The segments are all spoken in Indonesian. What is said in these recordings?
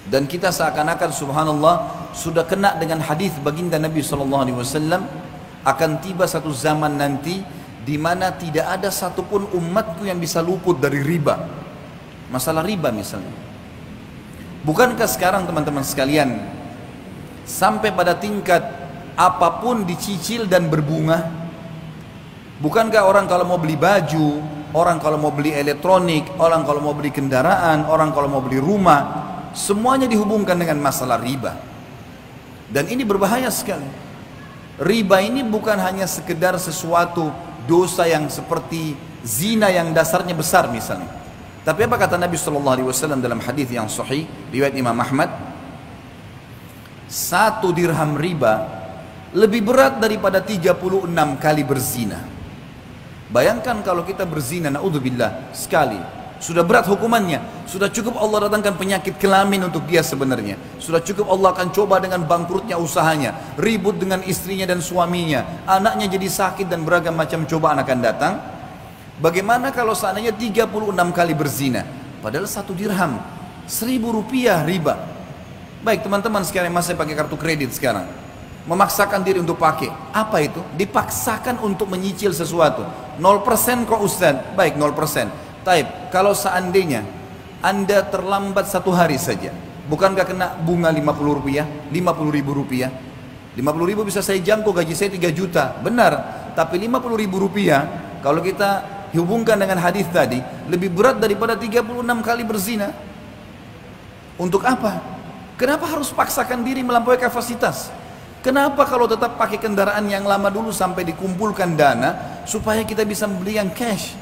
Dan kita seakan-akan subhanallah sudah kena dengan hadis baginda Nabi SAW, akan tiba satu zaman nanti di mana tidak ada satupun umatku yang bisa luput dari riba. Masalah riba misalnya. Bukankah sekarang teman-teman sekalian sampai pada tingkat apapun dicicil dan berbunga? Bukankah orang kalau mau beli baju, orang kalau mau beli elektronik, orang kalau mau beli kendaraan, orang kalau mau beli rumah, semuanya dihubungkan dengan masalah riba. Dan ini berbahaya sekali. Riba ini bukan hanya sekedar sesuatu dosa yang seperti zina yang dasarnya besar misalnya. Tapi apa kata Nabi SAW dalam hadis yang sahih riwayat Imam Ahmad? 1 dirham riba lebih berat daripada 36 kali berzina. Bayangkan kalau kita berzina, naudzubillah, sekali, sudah berat hukumannya. Sudah cukup Allah datangkan penyakit kelamin untuk dia sebenarnya. Sudah cukup Allah akan coba dengan bangkrutnya usahanya, ribut dengan istrinya dan suaminya, anaknya jadi sakit dan beragam macam cobaan akan datang. Bagaimana kalau seandainya 36 kali berzina? Padahal 1 dirham, 1.000 rupiah riba. Baik teman-teman sekalian masih pakai kartu kredit sekarang, memaksakan diri untuk pakai. Apa itu? Dipaksakan untuk menyicil sesuatu. 0% kok Ustaz? Baik 0%. Taib, kalau seandainya Anda terlambat 1 hari saja, bukankah kena bunga 50 rupiah, 50 ribu rupiah? 50 ribu bisa saya jangkau, gaji saya 3 juta, benar. Tapi 50 ribu rupiah, kalau kita hubungkan dengan hadis tadi, lebih berat daripada 36 kali berzina. Untuk apa? Kenapa harus paksakan diri melampaui kapasitas? Kenapa kalau tetap pakai kendaraan yang lama dulu sampai dikumpulkan dana, supaya kita bisa membeli yang cash?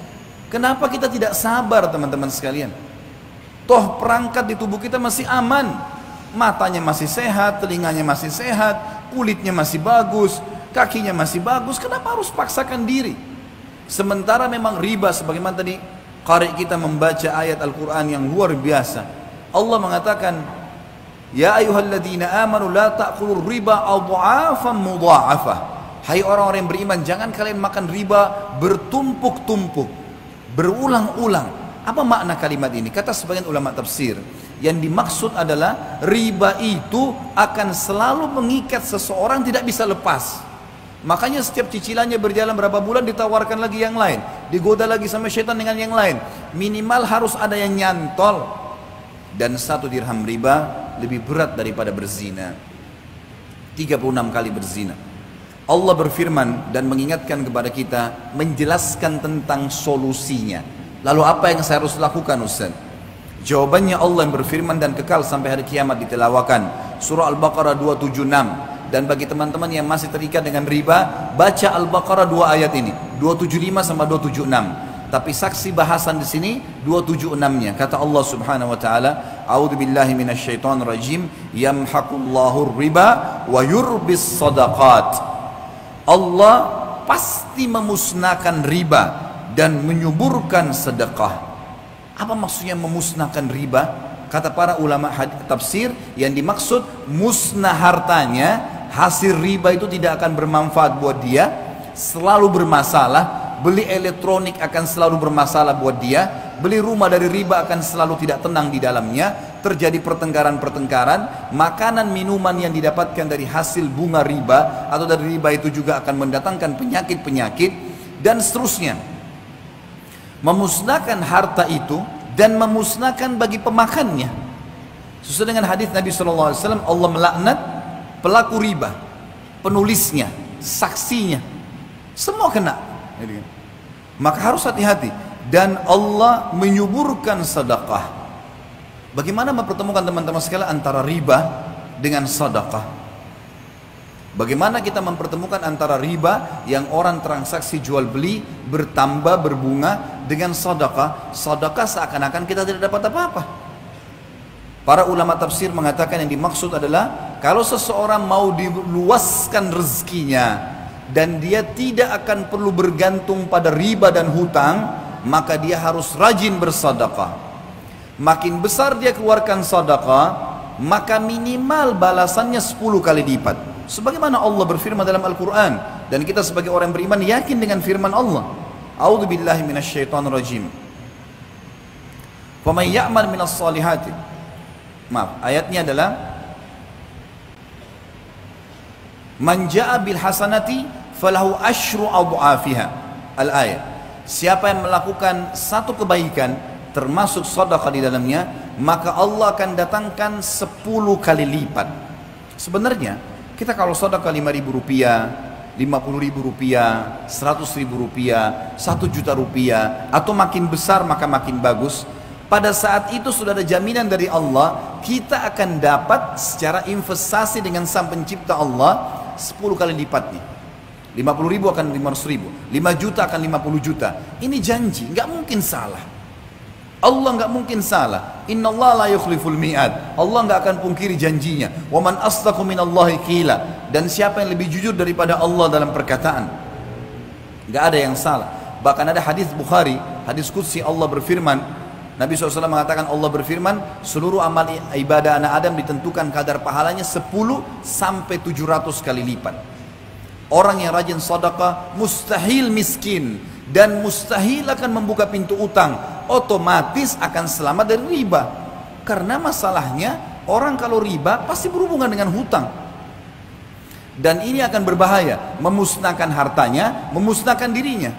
Kenapa kita tidak sabar teman-teman sekalian? Toh perangkat di tubuh kita masih aman, matanya masih sehat, telinganya masih sehat, kulitnya masih bagus, kakinya masih bagus. Kenapa harus paksakan diri? Sementara memang riba, sebagaimana tadi qari kita membaca ayat Al-Quran yang luar biasa. Allah mengatakan, ya ayyuhalladzina amanu la ta'kulur riba adha'afan mudha'afah. Hai orang-orang yang beriman, jangan kalian makan riba bertumpuk-tumpuk, berulang-ulang. Apa makna kalimat ini? Kata sebagian ulama tafsir, yang dimaksud adalah riba itu akan selalu mengikat seseorang, tidak bisa lepas. Makanya setiap cicilannya berjalan berapa bulan ditawarkan lagi yang lain, digoda lagi sama syaitan dengan yang lain. Minimal harus ada yang nyantol. Dan 1 dirham riba lebih berat daripada berzina. 36 kali berzina. Allah berfirman dan mengingatkan kepada kita, menjelaskan tentang solusinya. Lalu apa yang saya harus lakukan Ustaz? Jawabannya Allah yang berfirman dan kekal sampai hari kiamat ditelawakan. Surah Al-Baqarah 276. Dan bagi teman-teman yang masih terikat dengan riba, baca Al-Baqarah 2 ayat ini, 275 sama 276. Tapi saksi bahasan di sini 276-nya. Kata Allah Subhanahu wa taala, "A'udzubillahi minasyaitonir rajim, yamhaqullahu riba wa yurbis shadaqat." Allah pasti memusnahkan riba dan menyuburkan sedekah. Apa maksudnya memusnahkan riba? Kata para ulama tafsir, yang dimaksud musnah hartanya, hasil riba itu tidak akan bermanfaat buat dia, selalu bermasalah. Beli elektronik akan selalu bermasalah buat dia, beli rumah dari riba akan selalu tidak tenang di dalamnya, terjadi pertengkaran-pertengkaran, makanan minuman yang didapatkan dari hasil bunga riba atau dari riba itu juga akan mendatangkan penyakit-penyakit dan seterusnya. Memusnahkan harta itu dan memusnahkan bagi pemakannya. Sesuai dengan hadis Nabi SAW, Allah melaknat pelaku riba, penulisnya, saksinya, semua kena. Maka harus hati-hati. Dan Allah menyuburkan sedekah. Bagaimana mempertemukan teman-teman sekalian antara riba dengan sedekah? Bagaimana kita mempertemukan antara riba yang orang transaksi jual beli bertambah berbunga dengan sedekah? Sedekah seakan-akan kita tidak dapat apa-apa. Para ulama tafsir mengatakan yang dimaksud adalah kalau seseorang mau diluaskan rezekinya dan dia tidak akan perlu bergantung pada riba dan hutang, maka dia harus rajin bersedekah. Makin besar dia keluarkan sedekah, maka minimal balasannya 10 kali lipat. Sebagaimana Allah berfirman dalam Al-Quran, dan kita sebagai orang beriman yakin dengan firman Allah. A'udzubillahi minasyaitonir rajim. Faman ya'mal minas salihati Maaf, ayatnya adalah man jaa bil hasanati falahu asyru adhafiha. Al-ayat. Siapa yang melakukan satu kebaikan termasuk sedekah di dalamnya, maka Allah akan datangkan 10 kali lipat. Sebenarnya kita kalau sedekah 5.000 rupiah, 50.000 rupiah, 100.000 rupiah, 1 juta rupiah, atau makin besar maka makin bagus. Pada saat itu sudah ada jaminan dari Allah, kita akan dapat secara investasi dengan Sang Pencipta Allah 10 kali lipatnya. 50.000 akan 500.000, 5 juta akan 50 juta. Ini janji, nggak mungkin salah. Allah nggak mungkin salah. Innallaha la yukhliful mi'ad. Allah nggak akan pungkiri janjinya. Wa man asdaqu minallahi qila. Dan siapa yang lebih jujur daripada Allah dalam perkataan? Nggak ada yang salah. Bahkan ada hadis Bukhari, hadis qudsi, Allah berfirman, Nabi SAW mengatakan, Allah berfirman, seluruh amal ibadah anak Adam ditentukan kadar pahalanya 10 sampai 700 kali lipat. Orang yang rajin sedekah mustahil miskin dan mustahil akan membuka pintu utang, otomatis akan selamat dari riba. Karena masalahnya orang kalau riba pasti berhubungan dengan hutang. Dan ini akan berbahaya, memusnahkan hartanya, memusnahkan dirinya.